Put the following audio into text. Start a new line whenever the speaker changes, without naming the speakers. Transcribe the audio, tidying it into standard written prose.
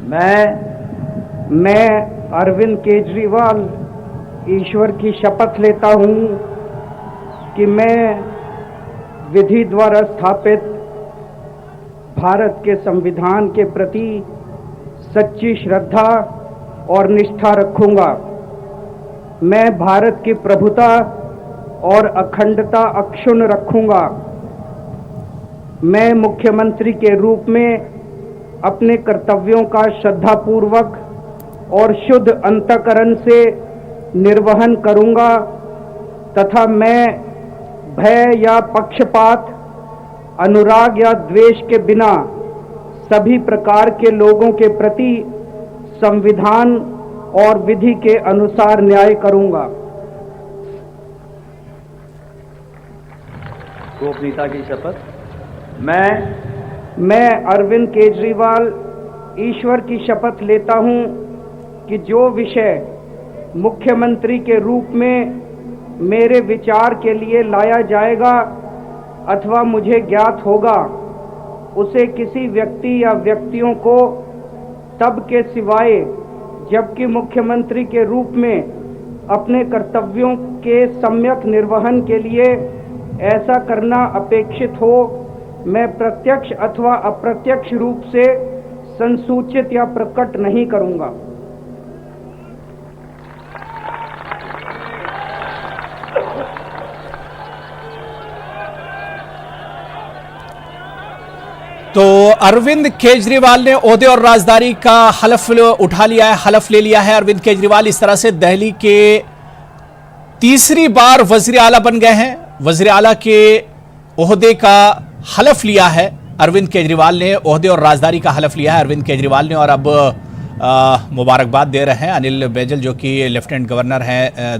मैं अरविंद केजरीवाल ईश्वर की शपथ लेता हूं कि मैं विधि द्वारा स्थापित भारत के संविधान के प्रति सच्ची श्रद्धा और निष्ठा रखूंगा। मैं भारत की प्रभुता और अखंडता अक्षुण्ण रखूंगा। मैं मुख्यमंत्री के रूप में अपने कर्तव्यों का श्रद्धापूर्वक और शुद्ध अंतःकरण से निर्वहन करूंगा तथा मैं भय या पक्षपात, अनुराग या द्वेष के बिना सभी प्रकार के लोगों के प्रति संविधान और विधि के अनुसार न्याय करूंगा।
गोपनीयता की शपथ।
मैं अरविंद केजरीवाल ईश्वर की शपथ लेता हूं कि जो विषय मुख्यमंत्री के रूप में मेरे विचार के लिए लाया जाएगा अथवा मुझे ज्ञात होगा, उसे किसी व्यक्ति या व्यक्तियों को तब के सिवाय जबकि मुख्यमंत्री के रूप में अपने कर्तव्यों के सम्यक निर्वहन के लिए ऐसा करना अपेक्षित हो, मैं प्रत्यक्ष अथवा अप्रत्यक्ष रूप से संसूचित या प्रकट नहीं करूंगा।
तो अरविंद केजरीवाल ने ओहदे और राजदारी का हलफ उठा लिया है, हलफ ले लिया है। अरविंद केजरीवाल इस तरह से दिल्ली के तीसरी बार वजीर आला बन गए हैं। वजीर आला के ओहदे का हलफ लिया है अरविंद केजरीवाल ने, ओहदे और राजदारी का हलफ लिया है अरविंद केजरीवाल ने। और अब मुबारकबाद दे रहे हैं अनिल बैजल जो कि लेफ्टिनेंट गवर्नर हैं